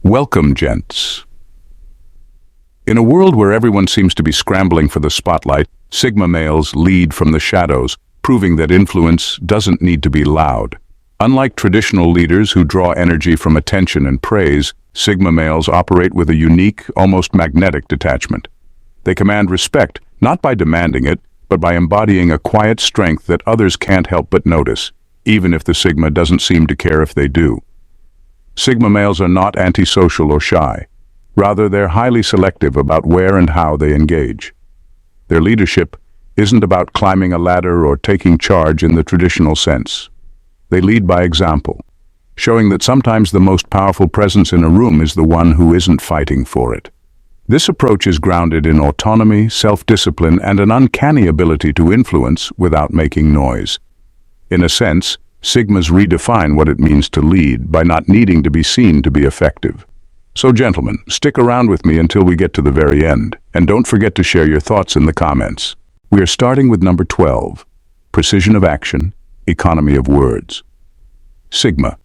Welcome, gents. In a world where everyone seems to be scrambling for the spotlight, Sigma males lead from the shadows, proving that influence doesn't need to be loud. Unlike traditional leaders who draw energy from attention and praise, Sigma males operate with a unique, almost magnetic detachment. They command respect, not by demanding it, but by embodying a quiet strength that others can't help but notice, even if the Sigma doesn't seem to care if they do. Sigma males are not antisocial or shy. Rather, they're highly selective about where and how they engage. Their leadership isn't about climbing a ladder or taking charge in the traditional sense. They lead by example, showing that sometimes the most powerful presence in a room is the one who isn't fighting for it. This approach is grounded in autonomy, self-discipline, and an uncanny ability to influence without making noise. In a sense, Sigmas redefine what it means to lead by not needing to be seen to be effective. So gentlemen, stick around with me until we get to the very end, and don't forget to share your thoughts in the comments. We are starting with number 12, precision of action, economy of words. Sigma.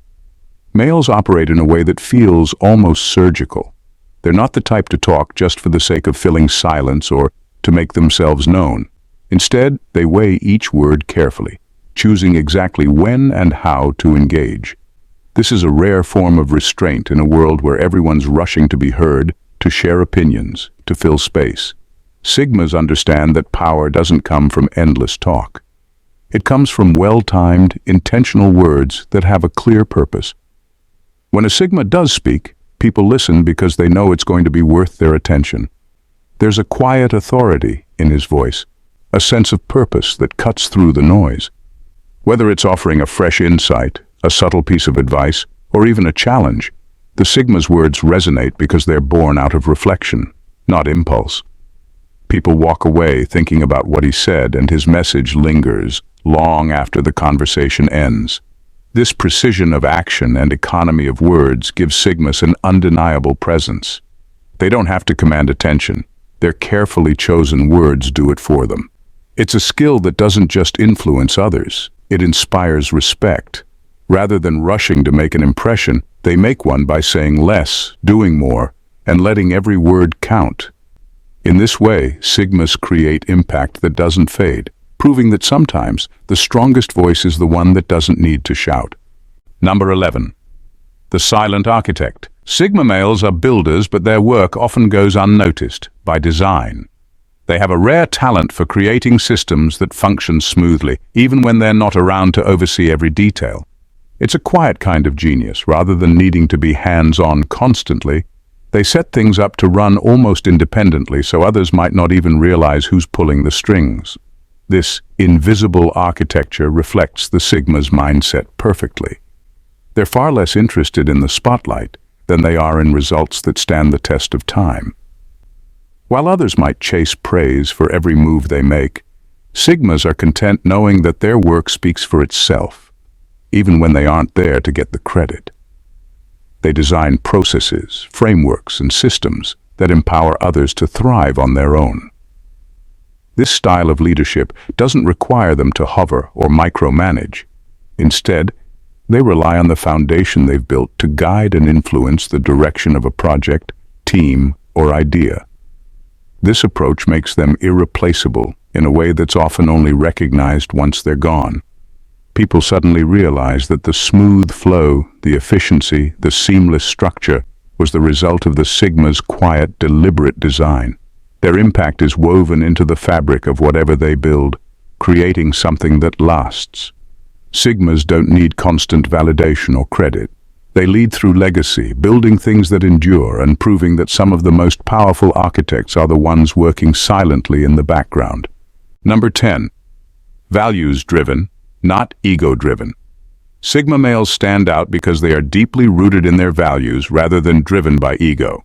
Males operate in a way that feels almost surgical. They're not the type to talk just for the sake of filling silence or to make themselves known. Instead, they weigh each word carefully, choosing exactly when and how to engage. This is a rare form of restraint in a world where everyone's rushing to be heard, to share opinions, to fill space. Sigmas understand that power doesn't come from endless talk. It comes from well-timed, intentional words that have a clear purpose. When a Sigma does speak, people listen because they know it's going to be worth their attention. There's a quiet authority in his voice, a sense of purpose that cuts through the noise. Whether it's offering a fresh insight, a subtle piece of advice, or even a challenge, the Sigma's words resonate because they're born out of reflection, not impulse. People walk away thinking about what he said, and his message lingers long after the conversation ends. This precision of action and economy of words gives Sigmas an undeniable presence. They don't have to command attention. Their carefully chosen words do it for them. It's a skill that doesn't just influence others. It inspires respect. Rather than rushing to make an impression, they make one by saying less, doing more, and letting every word count. In this way, Sigmas create impact that doesn't fade, proving that sometimes the strongest voice is the one that doesn't need to shout. Number 11. The silent architect. Sigma males are builders, but their work often goes unnoticed by design. They have a rare talent for creating systems that function smoothly, even when they're not around to oversee every detail. It's a quiet kind of genius. Rather than needing to be hands-on constantly, they set things up to run almost independently so others might not even realize who's pulling the strings. This invisible architecture reflects the Sigma's mindset perfectly. They're far less interested in the spotlight than they are in results that stand the test of time. While others might chase praise for every move they make, Sigmas are content knowing that their work speaks for itself, even when they aren't there to get the credit. They design processes, frameworks, and systems that empower others to thrive on their own. This style of leadership doesn't require them to hover or micromanage. Instead, they rely on the foundation they've built to guide and influence the direction of a project, team, or idea. This approach makes them irreplaceable in a way that's often only recognized once they're gone. People suddenly realize that the smooth flow, the efficiency, the seamless structure was the result of the Sigma's quiet, deliberate design. Their impact is woven into the fabric of whatever they build, creating something that lasts. Sigmas don't need constant validation or credit. They lead through legacy, building things that endure and proving that some of the most powerful architects are the ones working silently in the background. Number 10. Values-driven, not ego-driven. Sigma males stand out because they are deeply rooted in their values rather than driven by ego.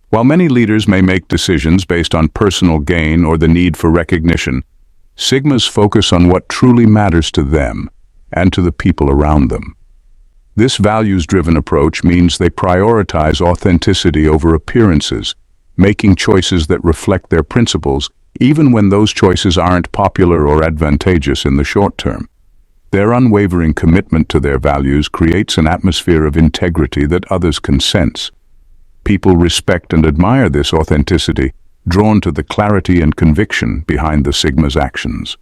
While many leaders may make decisions based on personal gain or the need for recognition, Sigmas focus on what truly matters to them and to the people around them. This values-driven approach means they prioritize authenticity over appearances, making choices that reflect their principles, even when those choices aren't popular or advantageous in the short term. Their unwavering commitment to their values creates an atmosphere of integrity that others can sense. People respect and admire this authenticity, drawn to the clarity and conviction behind the Sigma's actions.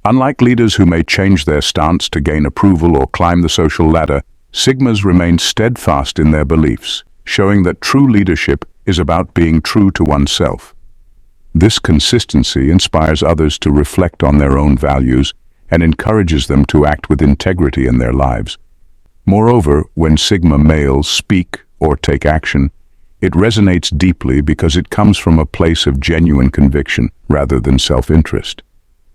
Unlike leaders who may change their stance to gain approval or climb the social ladder, Sigmas remain steadfast in their beliefs, showing that true leadership is about being true to oneself. This consistency inspires others to reflect on their own values and encourages them to act with integrity in their lives. Moreover, when Sigma males speak or take action, it resonates deeply because it comes from a place of genuine conviction rather than self-interest.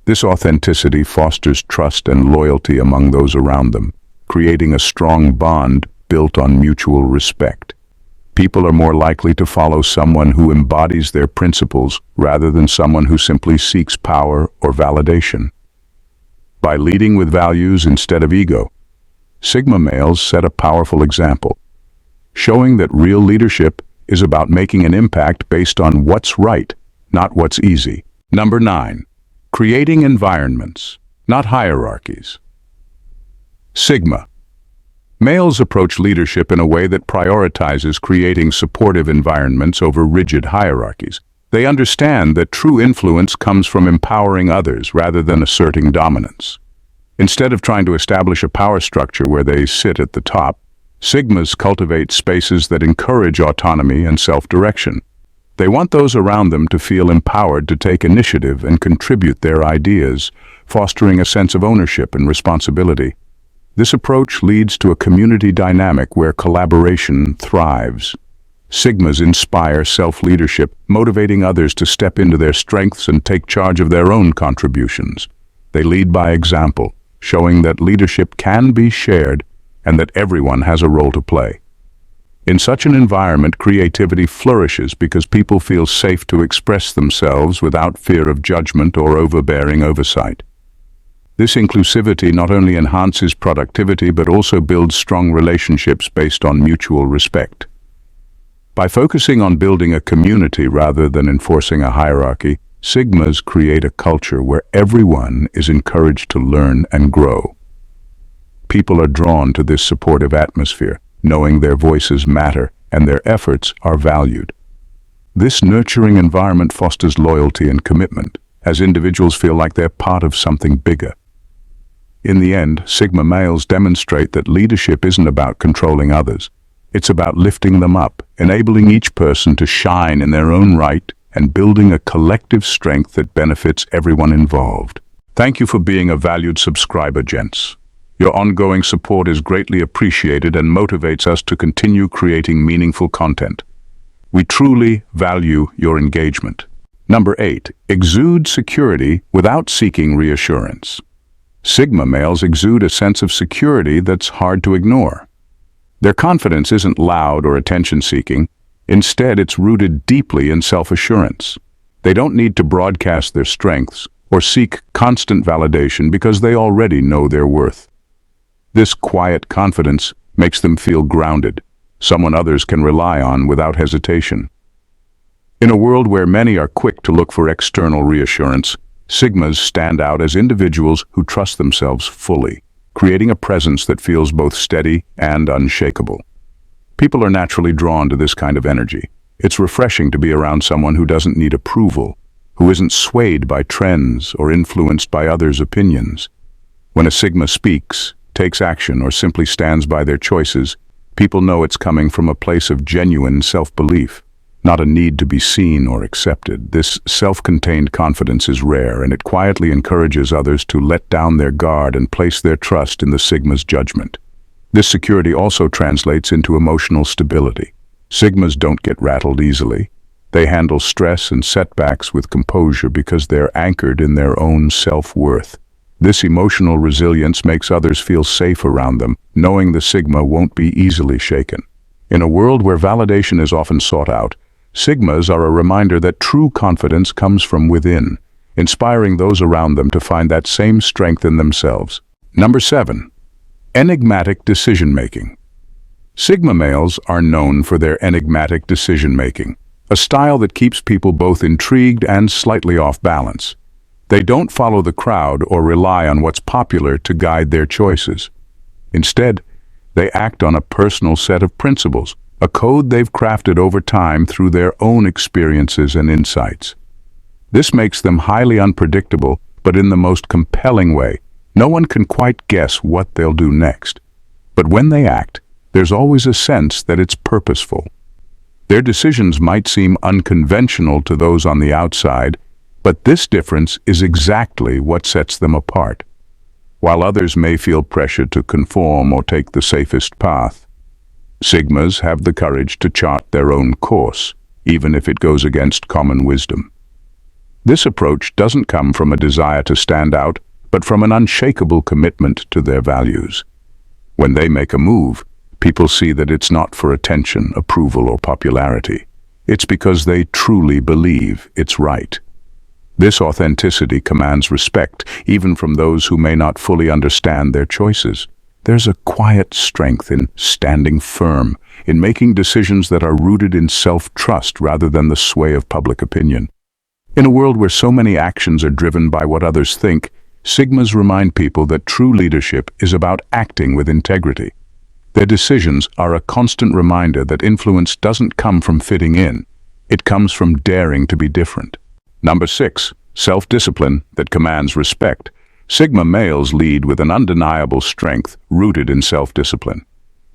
This authenticity fosters trust and loyalty among those around them, creating a strong bond built on mutual respect. People are more likely to follow someone who embodies their principles rather than someone who simply seeks power or validation. By leading with values instead of ego, Sigma males set a powerful example, showing that real leadership is about making an impact based on what's right, not what's easy. Number 9. Creating environments, not hierarchies. Sigma. Males approach leadership in a way that prioritizes creating supportive environments over rigid hierarchies. They understand that true influence comes from empowering others rather than asserting dominance. Instead of trying to establish a power structure where they sit at the top, Sigmas cultivate spaces that encourage autonomy and self-direction. They want those around them to feel empowered to take initiative and contribute their ideas, fostering a sense of ownership and responsibility. This approach leads to a community dynamic where collaboration thrives. Sigmas inspire self-leadership, motivating others to step into their strengths and take charge of their own contributions. They lead by example, showing that leadership can be shared and that everyone has a role to play. In such an environment, creativity flourishes because people feel safe to express themselves without fear of judgment or overbearing oversight. This inclusivity not only enhances productivity but also builds strong relationships based on mutual respect. By focusing on building a community rather than enforcing a hierarchy, Sigmas create a culture where everyone is encouraged to learn and grow. People are drawn to this supportive atmosphere, knowing their voices matter and their efforts are valued. This nurturing environment fosters loyalty and commitment, as individuals feel like they're part of something bigger. In the end, Sigma males demonstrate that leadership isn't about controlling others. It's about lifting them up, enabling each person to shine in their own right, and building a collective strength that benefits everyone involved. Thank you for being a valued subscriber, gents. Your ongoing support is greatly appreciated and motivates us to continue creating meaningful content. We truly value your engagement. Number 8. Exude security without seeking reassurance. Sigma males exude a sense of security that's hard to ignore. Their confidence isn't loud or attention-seeking. Instead, it's rooted deeply in self-assurance. They don't need to broadcast their strengths or seek constant validation because they already know their worth. This quiet confidence makes them feel grounded, someone others can rely on without hesitation. In a world where many are quick to look for external reassurance, Sigmas stand out as individuals who trust themselves fully, creating a presence that feels both steady and unshakable. People are naturally drawn to this kind of energy. It's refreshing to be around someone who doesn't need approval, who isn't swayed by trends or influenced by others' opinions. When a Sigma speaks, takes action, or simply stands by their choices, people know it's coming from a place of genuine self-belief, not a need to be seen or accepted. This self-contained confidence is rare, and it quietly encourages others to let down their guard and place their trust in the Sigma's judgment. This security also translates into emotional stability. Sigmas don't get rattled easily. They handle stress and setbacks with composure because they're anchored in their own self-worth. This emotional resilience makes others feel safe around them, knowing the Sigma won't be easily shaken. In a world where validation is often sought out, Sigmas are a reminder that true confidence comes from within, inspiring those around them to find that same strength in themselves. Number 7. Enigmatic Decision-Making. Sigma males are known for their enigmatic decision-making, a style that keeps people both intrigued and slightly off balance. They don't follow the crowd or rely on what's popular to guide their choices. Instead, they act on a personal set of principles, a code they've crafted over time through their own experiences and insights. This makes them highly unpredictable, but in the most compelling way. No one can quite guess what they'll do next. But when they act, there's always a sense that it's purposeful. Their decisions might seem unconventional to those on the outside, but this difference is exactly what sets them apart. While others may feel pressure to conform or take the safest path, Sigmas have the courage to chart their own course, even if it goes against common wisdom. This approach doesn't come from a desire to stand out, but from an unshakable commitment to their values. When they make a move, people see that it's not for attention, approval, or popularity. It's because they truly believe it's right. This authenticity commands respect, even from those who may not fully understand their choices. There's a quiet strength in standing firm, in making decisions that are rooted in self-trust rather than the sway of public opinion. In a world where so many actions are driven by what others think, Sigmas remind people that true leadership is about acting with integrity. Their decisions are a constant reminder that influence doesn't come from fitting in. It comes from daring to be different. Number 6, self-discipline that commands respect. Sigma males lead with an undeniable strength rooted in self-discipline.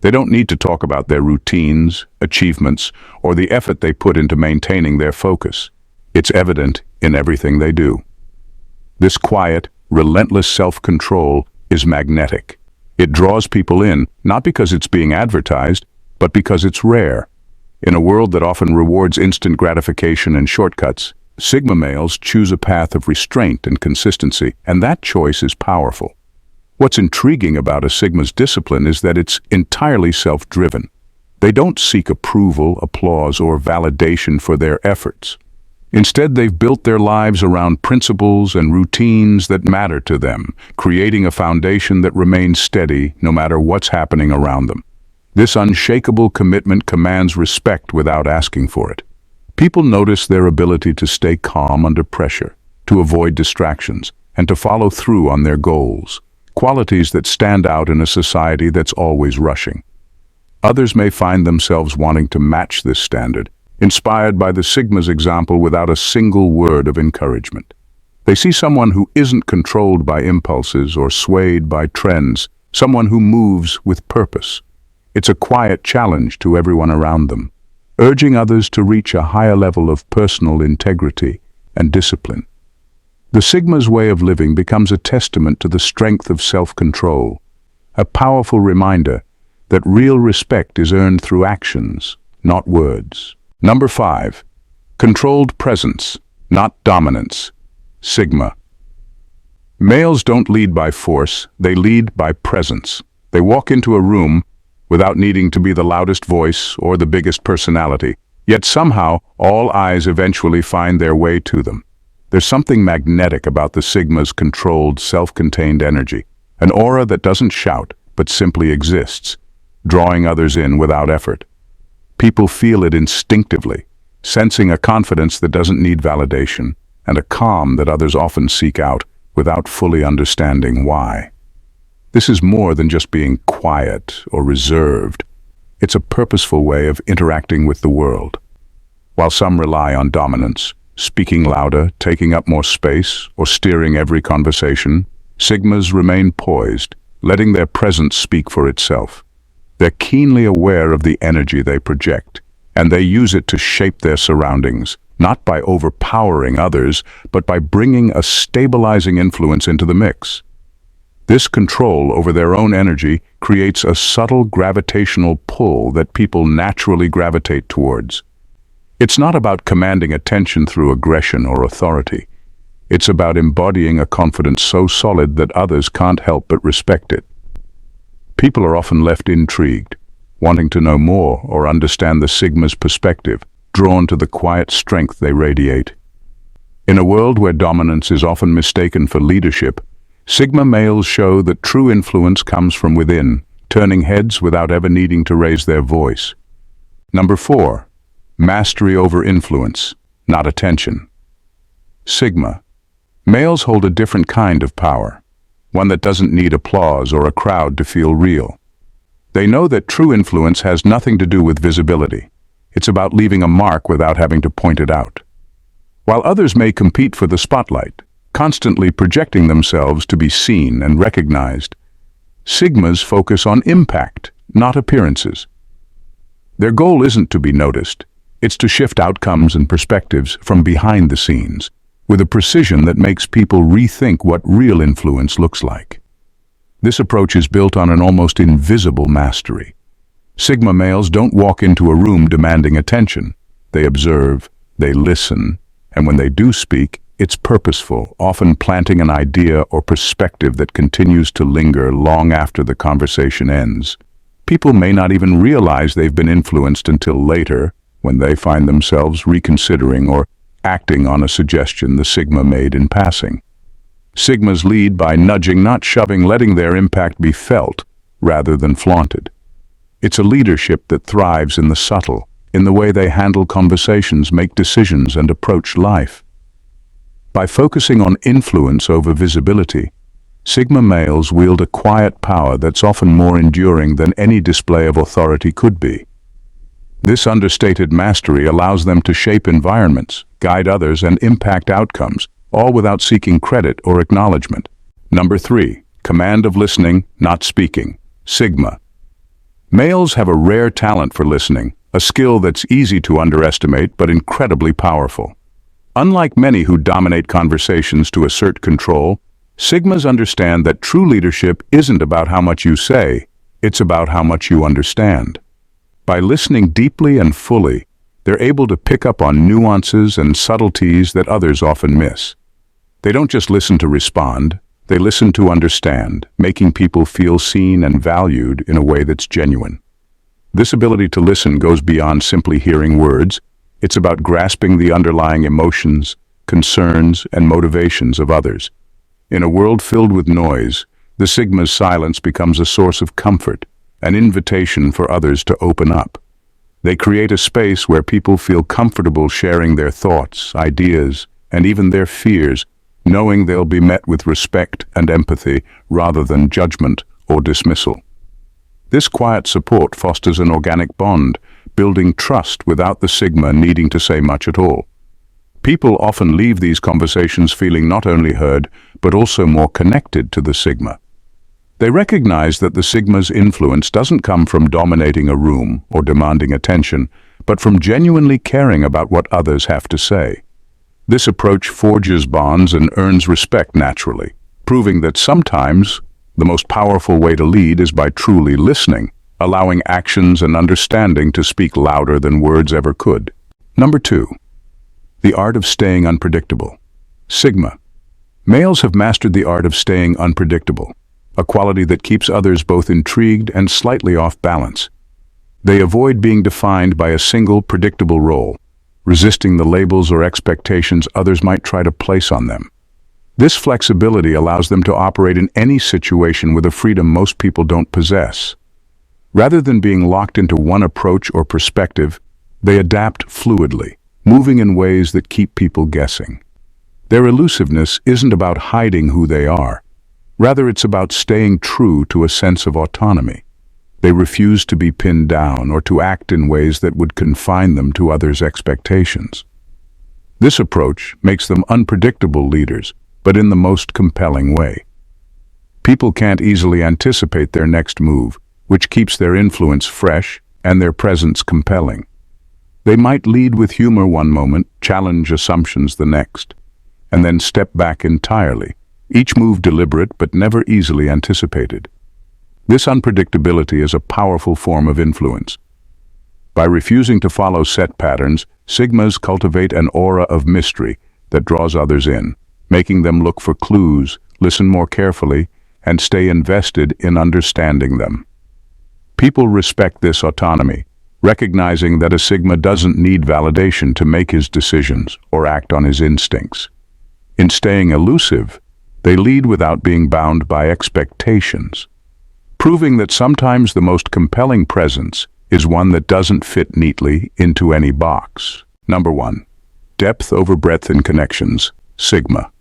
They don't need to talk about their routines, achievements, or the effort they put into maintaining their focus. It's evident in everything they do. This quiet, relentless self-control is magnetic. It draws people in, not because it's being advertised, but because it's rare. In a world that often rewards instant gratification and shortcuts, Sigma males choose a path of restraint and consistency, and that choice is powerful. What's intriguing about a Sigma's discipline is that it's entirely self-driven. They don't seek approval, applause, or validation for their efforts. Instead, they've built their lives around principles and routines that matter to them, creating a foundation that remains steady no matter what's happening around them. This unshakable commitment commands respect without asking for it. People notice their ability to stay calm under pressure, to avoid distractions, and to follow through on their goals, qualities that stand out in a society that's always rushing. Others may find themselves wanting to match this standard, inspired by the Sigma's example without a single word of encouragement. They see someone who isn't controlled by impulses or swayed by trends, someone who moves with purpose. It's a quiet challenge to everyone around them, urging others to reach a higher level of personal integrity and discipline. The Sigma's way of living becomes a testament to the strength of self-control, a powerful reminder that real respect is earned through actions, not words. Number 5, controlled presence, not dominance. Sigma. Males don't lead by force, they lead by presence. They walk into a room without needing to be the loudest voice or the biggest personality, yet somehow all eyes eventually find their way to them. There's something magnetic about the Sigma's controlled, self-contained energy, an aura that doesn't shout but simply exists, drawing others in without effort. People feel it instinctively, sensing a confidence that doesn't need validation, and a calm that others often seek out without fully understanding why. This is more than just being quiet or reserved. It's a purposeful way of interacting with the world. While some rely on dominance, speaking louder, taking up more space, or steering every conversation, Sigmas remain poised, letting their presence speak for itself. They're keenly aware of the energy they project, and they use it to shape their surroundings, not by overpowering others, but by bringing a stabilizing influence into the mix. This control over their own energy creates a subtle gravitational pull that people naturally gravitate towards. It's not about commanding attention through aggression or authority. It's about embodying a confidence so solid that others can't help but respect it. People are often left intrigued, wanting to know more or understand the Sigma's perspective, drawn to the quiet strength they radiate. In a world where dominance is often mistaken for leadership, Sigma males show that true influence comes from within, turning heads without ever needing to raise their voice. Number 4, mastery over influence, not attention. Sigma. Males hold a different kind of power, one that doesn't need applause or a crowd to feel real. They know that true influence has nothing to do with visibility. It's about leaving a mark without having to point it out. While others may compete for the spotlight, constantly projecting themselves to be seen and recognized, Sigmas focus on impact, not appearances. Their goal isn't to be noticed. It's to shift outcomes and perspectives from behind the scenes, with a precision that makes people rethink what real influence looks like. This approach is built on an almost invisible mastery. Sigma males don't walk into a room demanding attention. They observe, they listen, and when they do speak, it's purposeful, often planting an idea or perspective that continues to linger long after the conversation ends. People may not even realize they've been influenced until later, when they find themselves reconsidering or acting on a suggestion the Sigma made in passing. Sigmas lead by nudging, not shoving, letting their impact be felt rather than flaunted. It's a leadership that thrives in the subtle, in the way they handle conversations, make decisions, and approach life. By focusing on influence over visibility, Sigma males wield a quiet power that's often more enduring than any display of authority could be. This understated mastery allows them to shape environments, guide others, and impact outcomes, all without seeking credit or acknowledgement. Number 3, command of listening, not speaking. Sigma. Males have a rare talent for listening, a skill that's easy to underestimate but incredibly powerful. Unlike many who dominate conversations to assert control, Sigmas understand that true leadership isn't about how much you say, it's about how much you understand. By listening deeply and fully, they're able to pick up on nuances and subtleties that others often miss. They don't just listen to respond, they listen to understand, making people feel seen and valued in a way that's genuine. This ability to listen goes beyond simply hearing words. It's about grasping the underlying emotions, concerns, and motivations of others. In a world filled with noise, the Sigma's silence becomes a source of comfort, an invitation for others to open up. They create a space where people feel comfortable sharing their thoughts, ideas, and even their fears, knowing they'll be met with respect and empathy rather than judgment or dismissal. This quiet support fosters an organic bond, building trust without the Sigma needing to say much at all. People often leave these conversations feeling not only heard, but also more connected to the Sigma. They recognize that the Sigma's influence doesn't come from dominating a room or demanding attention, but from genuinely caring about what others have to say. This approach forges bonds and earns respect naturally, proving that sometimes the most powerful way to lead is by truly listening, allowing actions and understanding to speak louder than words ever could. Number 2. The art of staying unpredictable. Sigma. Males have mastered the art of staying unpredictable, a quality that keeps others both intrigued and slightly off balance. They avoid being defined by a single predictable role, resisting the labels or expectations others might try to place on them. This flexibility allows them to operate in any situation with a freedom most people don't possess. Rather than being locked into one approach or perspective, they adapt fluidly, moving in ways that keep people guessing. Their elusiveness isn't about hiding who they are. Rather, it's about staying true to a sense of autonomy. They refuse to be pinned down or to act in ways that would confine them to others' expectations. This approach makes them unpredictable leaders, but in the most compelling way. People can't easily anticipate their next move, which keeps their influence fresh and their presence compelling. They might lead with humor one moment, challenge assumptions the next, and then step back entirely, each move deliberate but never easily anticipated. This unpredictability is a powerful form of influence. By refusing to follow set patterns, Sigmas cultivate an aura of mystery that draws others in, making them look for clues, listen more carefully, and stay invested in understanding them. People respect this autonomy, recognizing that a Sigma doesn't need validation to make his decisions or act on his instincts. In staying elusive, they lead without being bound by expectations, proving that sometimes the most compelling presence is one that doesn't fit neatly into any box. Number 1. Depth over breadth in connections. Sigma.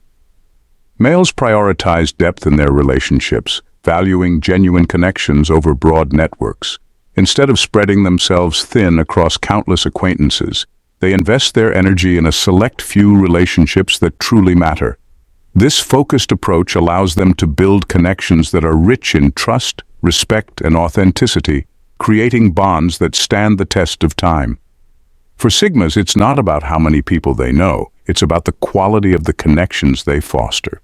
Males prioritize depth in their relationships, valuing genuine connections over broad networks. Instead of spreading themselves thin across countless acquaintances, they invest their energy in a select few relationships that truly matter. This focused approach allows them to build connections that are rich in trust, respect, and authenticity, creating bonds that stand the test of time. For Sigmas, it's not about how many people they know, it's about the quality of the connections they foster.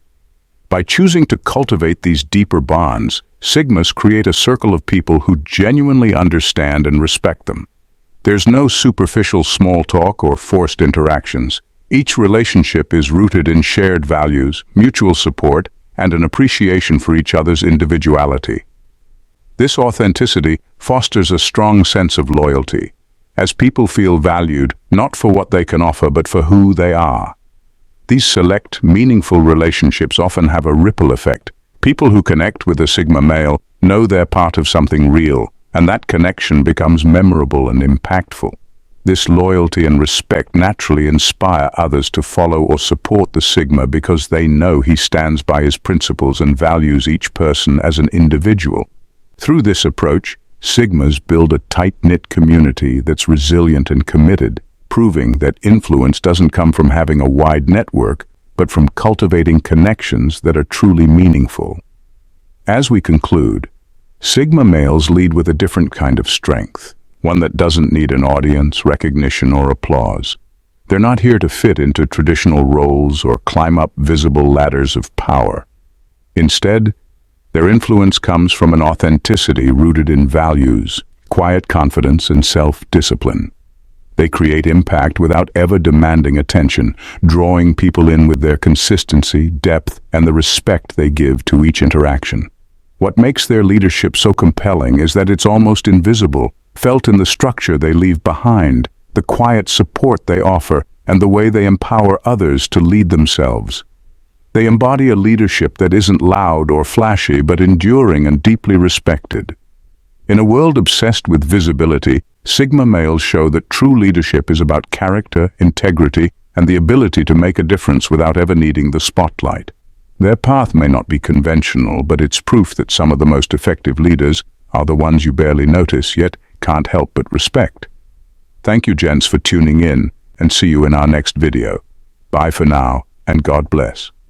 By choosing to cultivate these deeper bonds, Sigmas create a circle of people who genuinely understand and respect them. There's no superficial small talk or forced interactions. Each relationship is rooted in shared values, mutual support, and an appreciation for each other's individuality. This authenticity fosters a strong sense of loyalty, as people feel valued not for what they can offer but for who they are. These select, meaningful relationships often have a ripple effect. People who connect with a Sigma male know they're part of something real, and that connection becomes memorable and impactful. This loyalty and respect naturally inspire others to follow or support the Sigma because they know he stands by his principles and values each person as an individual. Through this approach, Sigmas build a tight-knit community that's resilient and committed, proving that influence doesn't come from having a wide network, but from cultivating connections that are truly meaningful. As we conclude, Sigma males lead with a different kind of strength, one that doesn't need an audience, recognition, or applause. They're not here to fit into traditional roles or climb up visible ladders of power. Instead, their influence comes from an authenticity rooted in values, quiet confidence, and self-discipline. They create impact without ever demanding attention, drawing people in with their consistency, depth, and the respect they give to each interaction. What makes their leadership so compelling is that it's almost invisible, felt in the structure they leave behind, the quiet support they offer, and the way they empower others to lead themselves. They embody a leadership that isn't loud or flashy, but enduring and deeply respected. In a world obsessed with visibility, Sigma males show that true leadership is about character, integrity, and the ability to make a difference without ever needing the spotlight. Their path may not be conventional, but it's proof that some of the most effective leaders are the ones you barely notice, yet can't help but respect. Thank you, gents, for tuning in, and see you in our next video. Bye for now, and God bless.